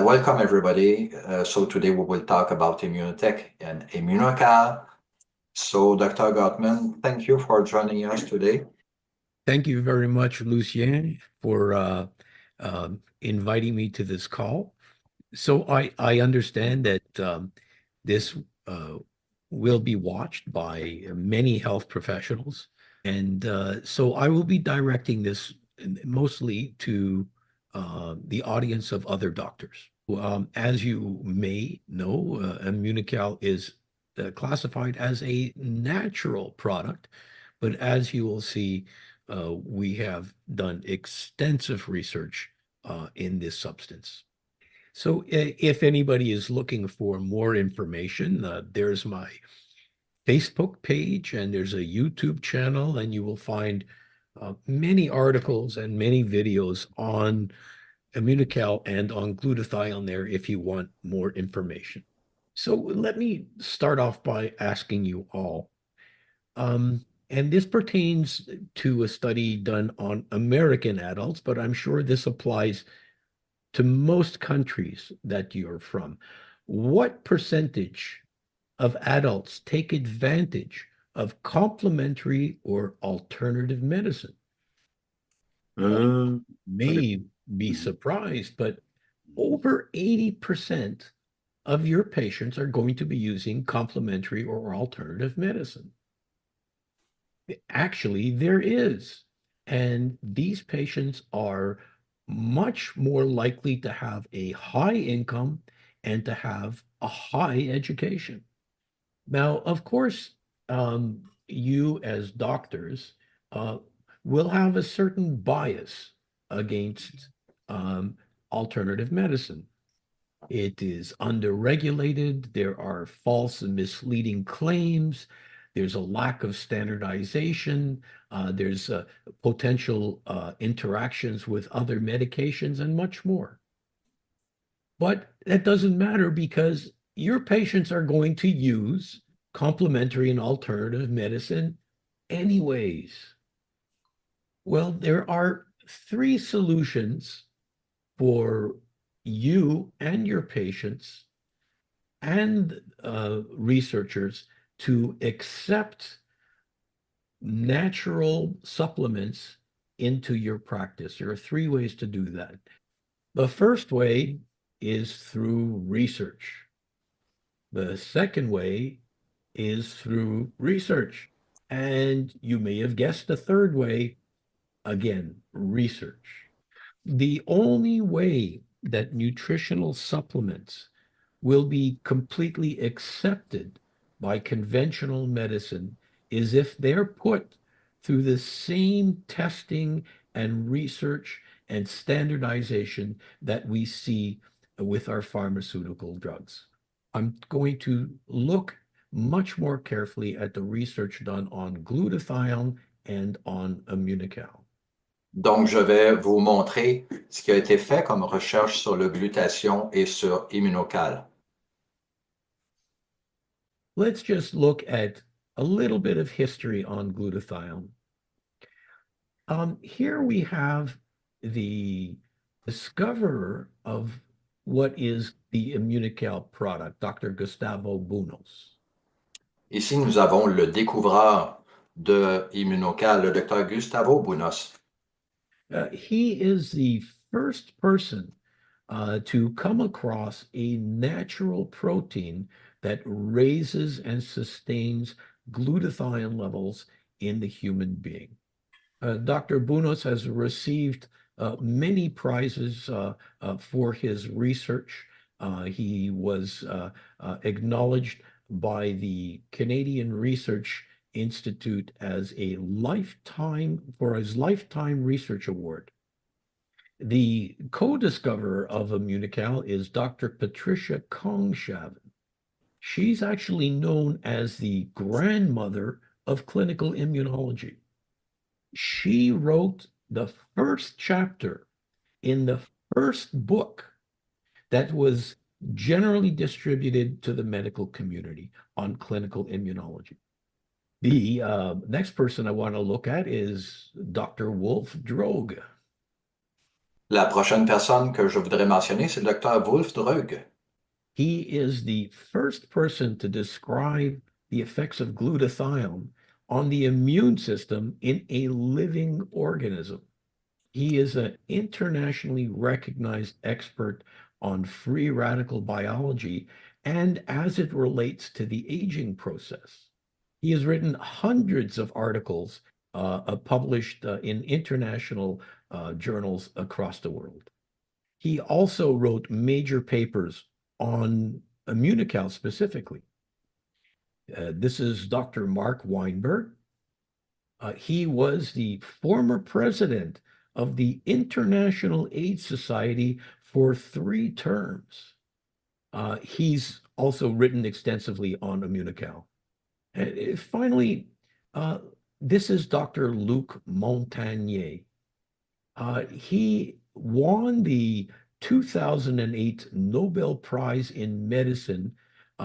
Welcome everybody. So today we will talk about immunotech and Immunocal. So Dr. Gottman, thank you for joining us today. Thank you very much, Lucien, for inviting me to this call. So I understand that this uh, will be watched by many health professionals, and so I will be directing this mostly to the audience of other doctors. As you may know, Immunocal is classified as a natural product, but as you will see, we have done extensive research in this substance. So if anybody is looking for more information, there's my Facebook page and there's a YouTube channel, and you will find many articles and many videos on Immunocal and on glutathione there if you want more information. So let me start off by asking you all, and this pertains to a study done on American adults, but I'm sure this applies to most countries that you're from. What percentage of adults take advantage of complementary or alternative medicine? May be surprised, but over 80% of your patients are going to be using complementary or alternative medicine. Actually, there is. And these patients are much more likely to have a high income and to have a high education. Now, of course, you as doctors uh, will have a certain bias against alternative medicine. It is underregulated. There are false and misleading claims. There's a lack of standardization. There's potential interactions with other medications and much more. But that doesn't matter because your patients are going to use complementary and alternative medicine anyways. Well, there are three solutions for you and your patients and researchers to accept natural supplements into your practice. There are three ways to do that. The first way is through research. The second way is through research. And you may have guessed the third way, again, research. The only way that nutritional supplements will be completely accepted by conventional medicine is if they're put through the same testing and research and standardization that we see with our pharmaceutical drugs. I'm going to look much more carefully at the research done on glutathione and on Immunocal. Donc, je vais vous montrer ce qui a été fait comme recherche sur le glutathion et sur Immunocal. Let's just look at a little bit of history on glutathione. Here we have the discoverer of what is the Immunocal product, Dr. Gustavo Bunos. Ici, nous avons le découvreur de Immunocal, le docteur Gustavo Bunos. He is the first person to come across a natural protein that raises and sustains glutathione levels in the human being. Dr. Bunos has received many prizes for his research. He was acknowledged by the Canadian Research Institute as a for his lifetime research award. The co-discoverer of Immunocal is Dr. Patricia Kongshaven. She's actually known as the grandmother of clinical immunology. She wrote the first chapter in the first book that was generally distributed to the medical community on clinical immunology. The next person I want to look at is Dr. Wolf Droge. La prochaine personne que je voudrais mentionner, c'est le docteur Wolf Drug. He is the first person to describe the effects of glutathione on the immune system in a living organism. He is an internationally recognized expert on free radical biology and as it relates to the aging process. He has written hundreds of articles published in international journals across the world. He also wrote major papers on Immunocal specifically. This is Dr. Mark Weinberg. He was the former president of the International AIDS Society for 3 terms. He's also written extensively on Immunocal. And finally, uh, this is Dr. Luc Montagnier. He won the 2008 Nobel Prize in Medicine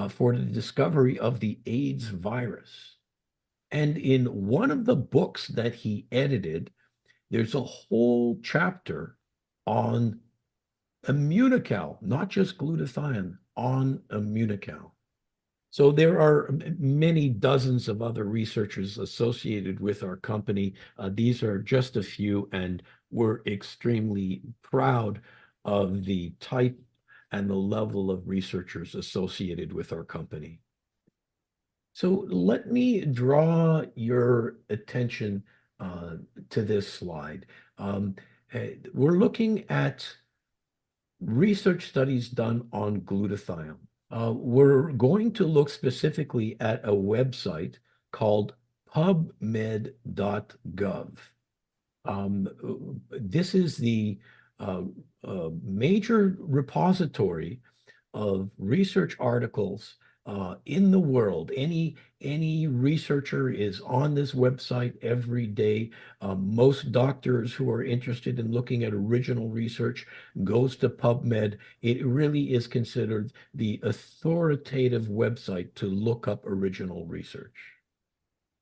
for the discovery of the AIDS virus. And in one of the books that he edited, there's a whole chapter on Immunocal, not just glutathione, on Immunocal. So there are many dozens of other researchers associated with our company. These are just a few, and we're extremely proud of the type and the level of researchers associated with our company. So let me draw your attention to this slide. We're looking at research studies done on glutathione. We're going to look specifically at a website called pubmed.gov. This is the major repository of research articles in the world. Any researcher is on this website every day. Most doctors who are interested in looking at original research goes to PubMed. It really is considered the authoritative website to look up original research.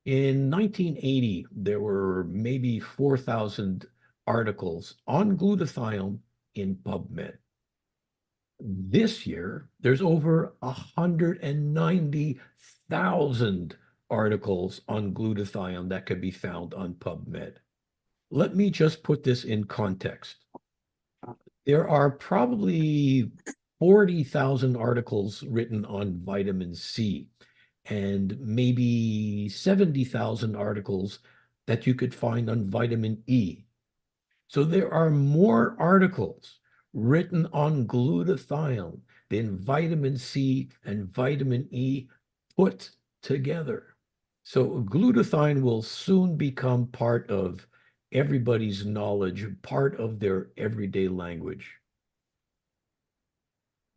In 1980, there were maybe 4,000 articles on glutathione in PubMed. This year, there's over 190,000 articles on glutathione that could be found on PubMed. Let me just put this in context. There are probably 40,000 articles written on vitamin C and maybe 70,000 articles that you could find on vitamin E. So there are more articles written on glutathione than vitamin C and vitamin E put together. So glutathione will soon become part of everybody's knowledge, part of their everyday language.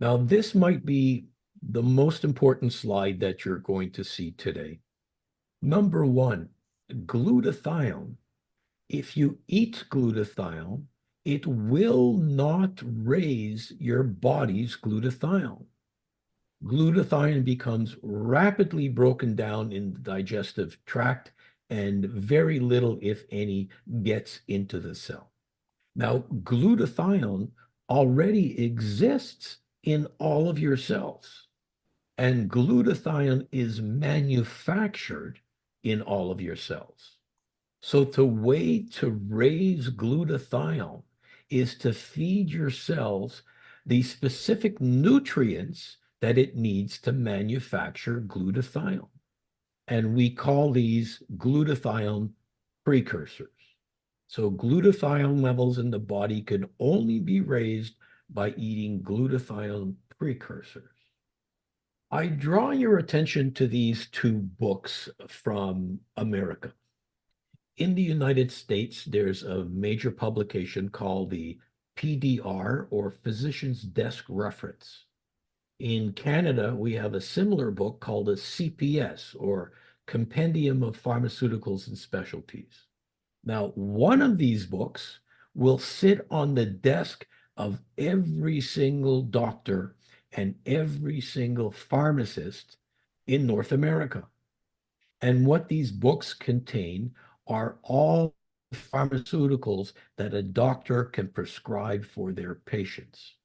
Now, this might be the most important slide that you're going to see today. Number one, glutathione. If you eat glutathione, it will not raise your body's glutathione. Glutathione becomes rapidly broken down in the digestive tract, and very little, if any, gets into the cell. Now, glutathione already exists in all of your cells, and glutathione is manufactured in all of your cells. So the way to raise glutathione is to feed your cells the specific nutrients that it needs to manufacture glutathione. And we call these glutathione precursors. So glutathione levels in the body can only be raised by eating glutathione precursors. I draw your attention to these two books from America. In the United States, there's a major publication called the PDR, or Physician's Desk Reference. In Canada, we have a similar book called a CPS, or Compendium of Pharmaceuticals and Specialties. Now, one of these books will sit on the desk of every single doctor and every single pharmacist in North America. And what these books contain are all pharmaceuticals that a doctor can prescribe for their patients.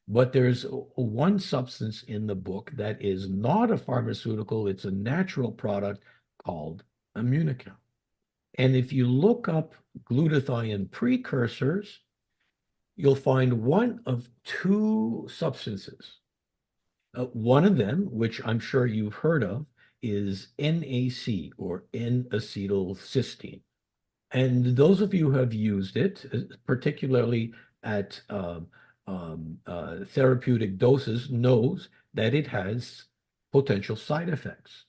But there's one substance in the book that is not a pharmaceutical, it's a natural product called Immunocal. And if you look up glutathione precursors, you'll find one of two substances. One of them, which I'm sure you've heard of, is NAC or N-acetylcysteine. And those of you who have used it, particularly at therapeutic doses, knows that it has potential side effects,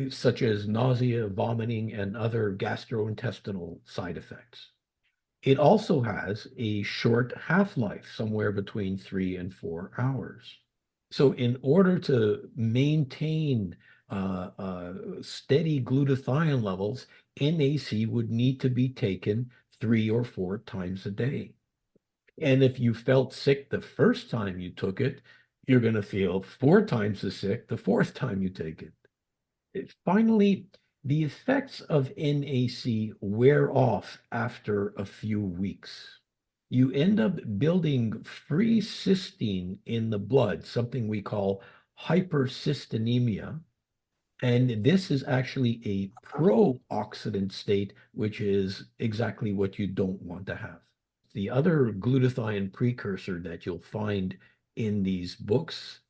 such as nausea, vomiting, and other gastrointestinal side effects. It also has a short half-life, somewhere between 3 and 4 hours. So in order to maintain steady glutathione levels, NAC would need to be taken 3 or 4 times a day. And if you felt sick the first time you took it, you're going to feel 4 times as sick the fourth time you take it. Finally, the effects of NAC wear off after a few weeks. You end up building free cysteine in the blood, something we call hypercystinemia. And this is actually a pro-oxidant state, which is exactly what you don't want to have. The other glutathione precursor that you'll find in these books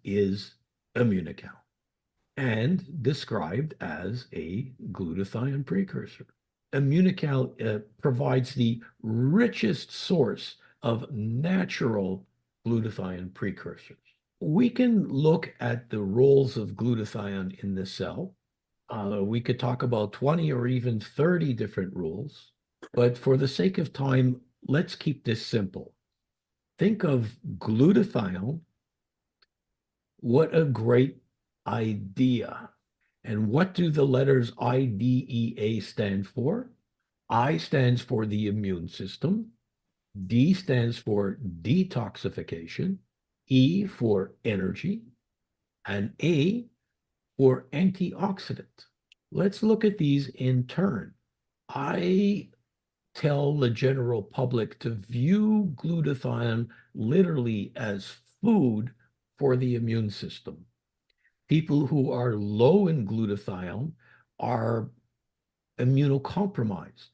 is Immunocal, and described as a glutathione precursor. Immunocal provides the richest source of natural glutathione precursors. We can look at the roles of glutathione in the cell. We could talk about 20 or even 30 different roles, but for the sake of time, let's keep this simple. Think of glutathione. What a great idea. And what do the letters IDEA stand for? I stands for the immune system. D stands for detoxification. E for energy. And A for antioxidant. Let's look at these in turn. I tell the general public to view glutathione literally as food for the immune system. People who are low in glutathione are immunocompromised.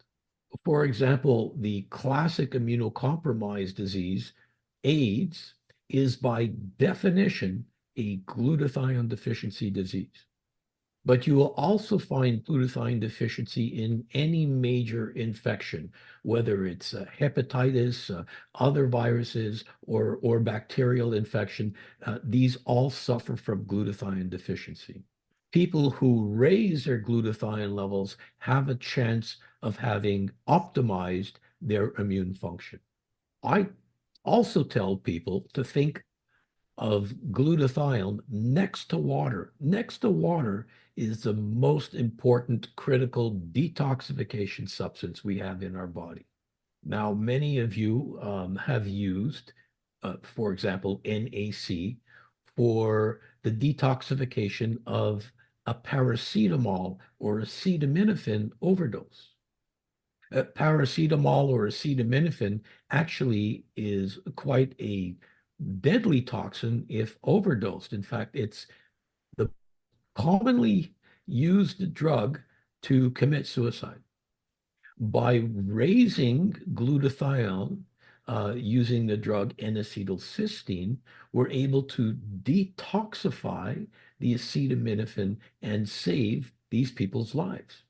For example, the classic immunocompromised disease, AIDS, is by definition a glutathione deficiency disease. But you will also find glutathione deficiency in any major infection, whether it's hepatitis, other viruses, or bacterial infection. These all suffer from glutathione deficiency. People who raise their glutathione levels have a chance of having optimized their immune function. I also tell people to think of glutathione next to water. Next to water is the most important critical detoxification substance we have in our body. Now, many of you have used, for example, NAC for the detoxification of a paracetamol or acetaminophen overdose. Paracetamol or acetaminophen actually is quite a deadly toxin if overdosed. In fact, it's the commonly used drug to commit suicide. By raising glutathione using the drug N-acetylcysteine, we're able to detoxify the acetaminophen and save these people's lives.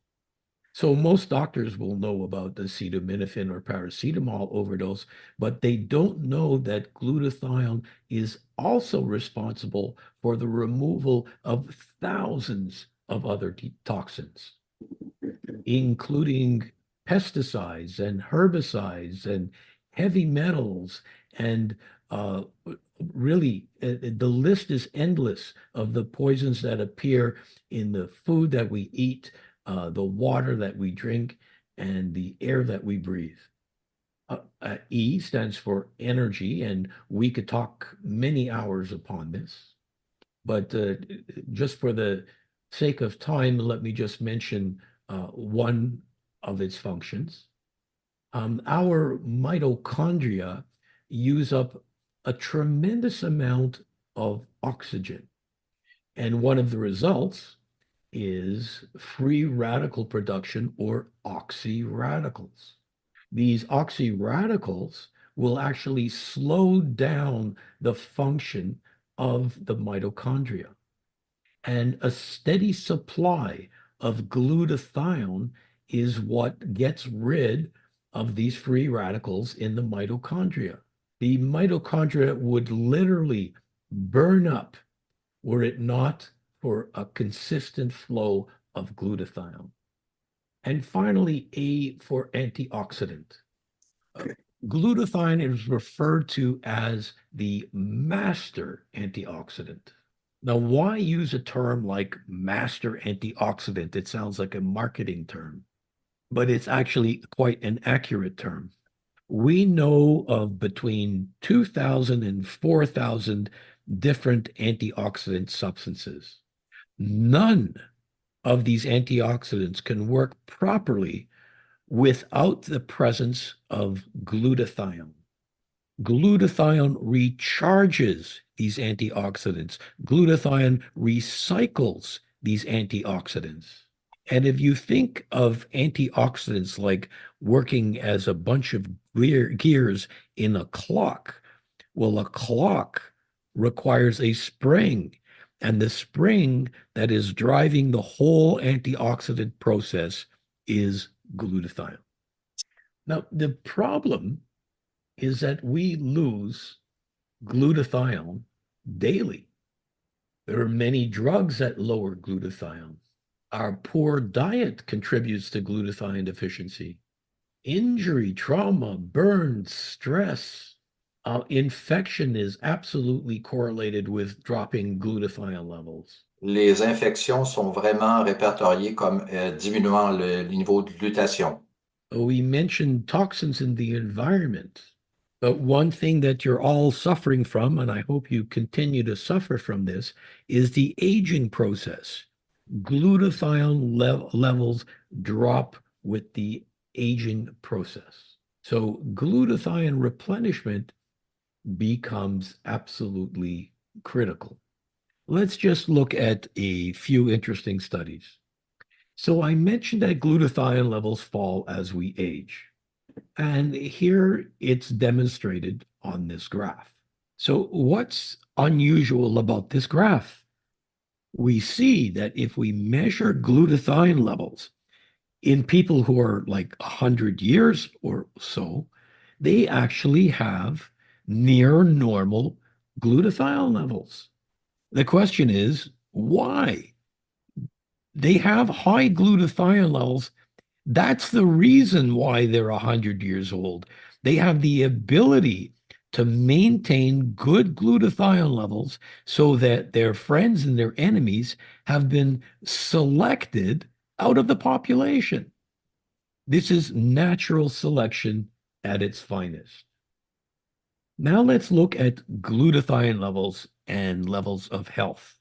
So most doctors will know about the acetaminophen or paracetamol overdose, but they don't know that glutathione is also responsible for the removal of thousands of other toxins, including pesticides and herbicides and heavy metals. And really, the list is endless of the poisons that appear in the food that we eat, the water that we drink, and the air that we breathe. E stands for energy, and we could talk many hours upon this. But just for the sake of time, let me just mention one of its functions. Our mitochondria use up a tremendous amount of oxygen. And one of the results is free radical production or oxyradicals. These oxyradicals will actually slow down the function of the mitochondria. And a steady supply of glutathione is what gets rid of these free radicals in the mitochondria. The mitochondria would literally burn up were it not for a consistent flow of glutathione. And finally, A for antioxidant. Glutathione is referred to as the master antioxidant. Now, why use a term like master antioxidant? It sounds like a marketing term, but it's actually quite an accurate term. We know of between 2,000 and 4,000 different antioxidant substances. None of these antioxidants can work properly without the presence of glutathione. Glutathione recharges these antioxidants. Glutathione recycles these antioxidants. And if you think of antioxidants like working as a bunch of gears in a clock, well, a clock requires a spring, and the spring that is driving the whole antioxidant process is glutathione. Now, the problem is that we lose glutathione daily. There are many drugs that lower glutathione. Our poor diet contributes to glutathione deficiency. Injury, trauma, burns, stress, infection is absolutely correlated with dropping glutathione levels. Les infections sont vraiment répertoriées comme diminuant le niveau de glutathion. We mentioned toxins in the environment, but one thing that you're all suffering from, and I hope you continue to suffer from this, is the aging process. Glutathione levels drop with the aging process. So glutathione replenishment becomes absolutely critical. Let's just look at a few interesting studies. So I mentioned that glutathione levels fall as we age. And here it's demonstrated on this graph. So what's unusual about this graph? We see that if we measure glutathione levels in people who are like 100 years or so, they actually have near normal glutathione levels. The question is, why? They have high glutathione levels. That's the reason why they're 100 years old. They have the ability to maintain good glutathione levels so that their friends and their enemies have been selected out of the population. This is natural selection at its finest. Now let's look at glutathione levels and levels of health.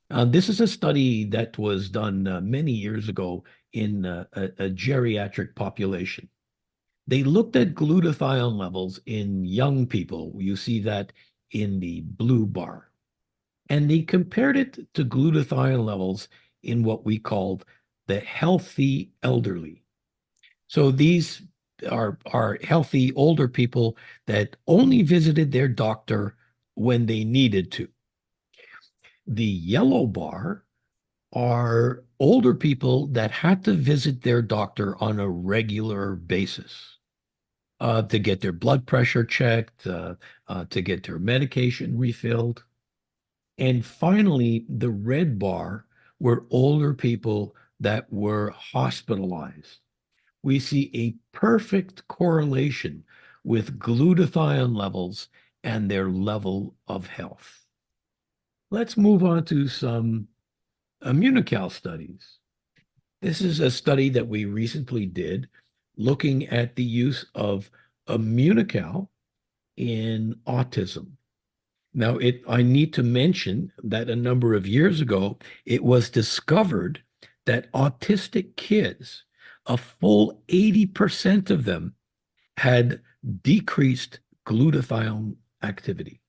This is a study that was done many years ago in a geriatric population. They looked at glutathione levels in young people. You see that in the blue bar. And they compared it to glutathione levels in what we called the healthy elderly. So these are healthy older people that only visited their doctor when they needed to. The yellow bar are older people that had to visit their doctor on a regular basis to get their blood pressure checked, to get their medication refilled. And finally, the red bar were older people that were hospitalized. We see a perfect correlation with glutathione levels and their level of health. Let's move on to some Immunocal studies. This is a study that we recently did looking at the use of Immunocal in autism. Now, I need to mention that a number of years ago, it was discovered that autistic kids a full 80% of them had decreased glutathione activity.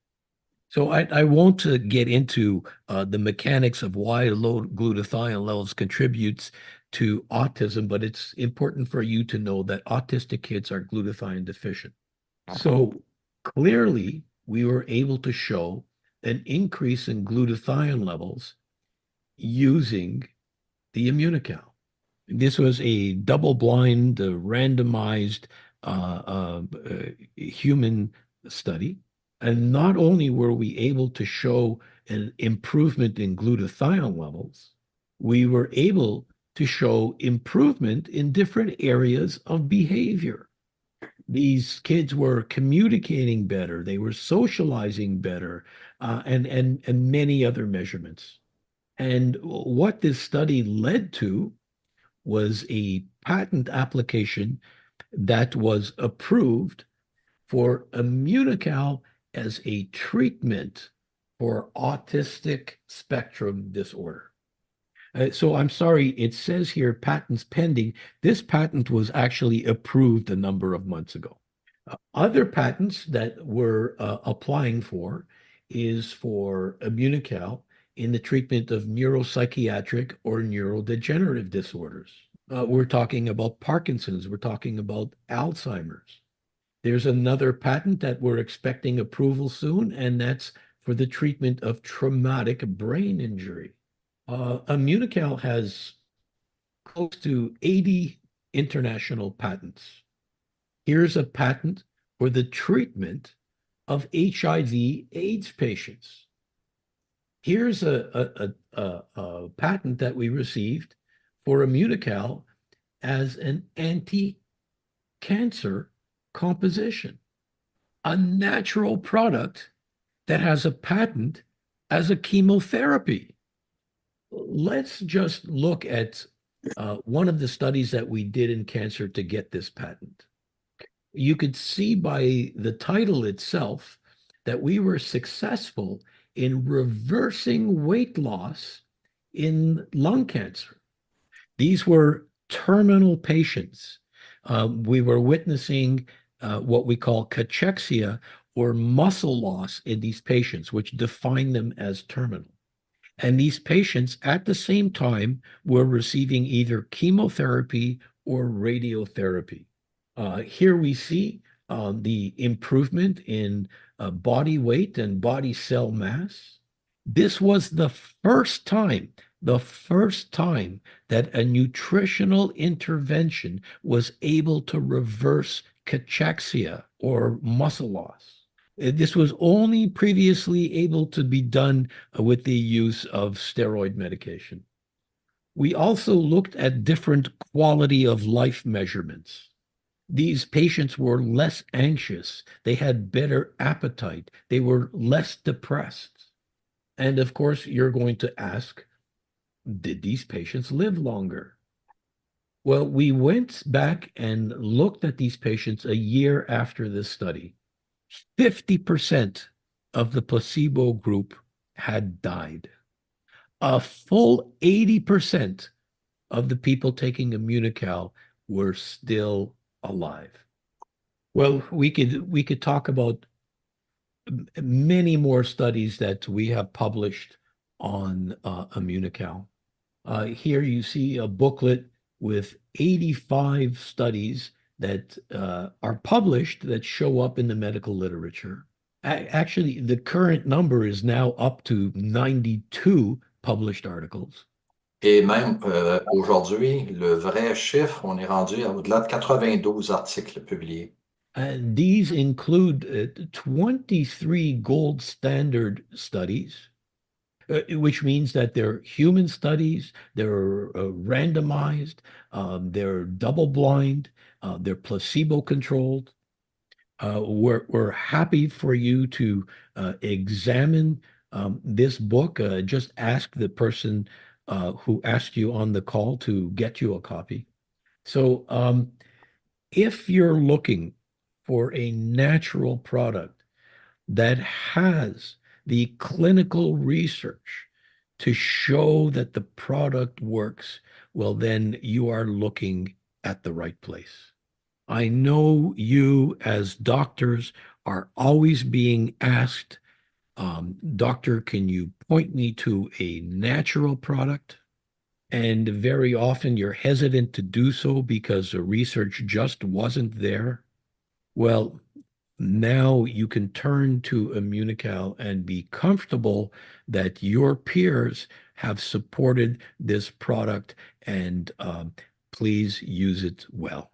So I won't get into the mechanics of why low glutathione levels contributes to autism, but it's important for you to know that autistic kids are glutathione deficient. So clearly, we were able to show an increase in glutathione levels using the Immunocal. This was a double-blind, randomized human study. And not only were we able to show an improvement in glutathione levels, we were able to show improvement in different areas of behavior. These kids were communicating better, they were socializing better, and many other measurements. And what this study led to was a patent application that was approved for Immunocal as a treatment for autistic spectrum disorder. So I'm sorry, it says here patents pending. This patent was actually approved a number of months ago. Other patents that we're applying for is for Immunocal in the treatment of neuropsychiatric or neurodegenerative disorders. We're talking about Parkinson's, we're talking about Alzheimer's. There's another patent that we're expecting approval soon, and that's for the treatment of traumatic brain injury. Immunocal has close to 80 international patents. Here's a patent for the treatment of HIV/AIDS patients. Here's a patent that we received for Immunocal as an anti-cancer composition, a natural product that has a patent as a chemotherapy. Let's just look at one of the studies that we did in cancer to get this patent. You could see by the title itself that we were successful in reversing weight loss in lung cancer. These were terminal patients. We were witnessing what we call cachexia, or muscle loss in these patients, which define them as terminal. And these patients at the same time were receiving either chemotherapy or radiotherapy. Here we see the improvement in body weight and body cell mass. This was the first time that a nutritional intervention was able to reverse cachexia or muscle loss. This was only previously able to be done with the use of steroid medication. We also looked at different quality of life measurements. These patients were less anxious. They had better appetite. They were less depressed. And of course, you're going to ask, did these patients live longer? Well, we went back and looked at these patients a year after this study. 50% of the placebo group had died. A full 80% of the people taking Immunocal were still alive. Well, we could talk about many more studies that we have published on Immunocal. Here you see a booklet with 85 studies that are published that show up in the medical literature. Actually, the current number is now up to 92 published articles. Et même aujourd'hui, le vrai chiffre, on est rendu au-delà de 92 articles publiés. And these include 23 gold standard studies, which means that they're human studies, they're randomized, they're double-blind, they're placebo-controlled. We're happy for you to examine this book. Just ask the person who asked you on the call to get you a copy. So if you're looking for a natural product that has the clinical research to show that the product works, well, then you are looking at the right place. I know you as doctors are always being asked, Doctor, can you point me to a natural product? And very often you're hesitant to do so because the research just wasn't there. Well, now you can turn to Immunocal and be comfortable that your peers have supported this product, and please use it well.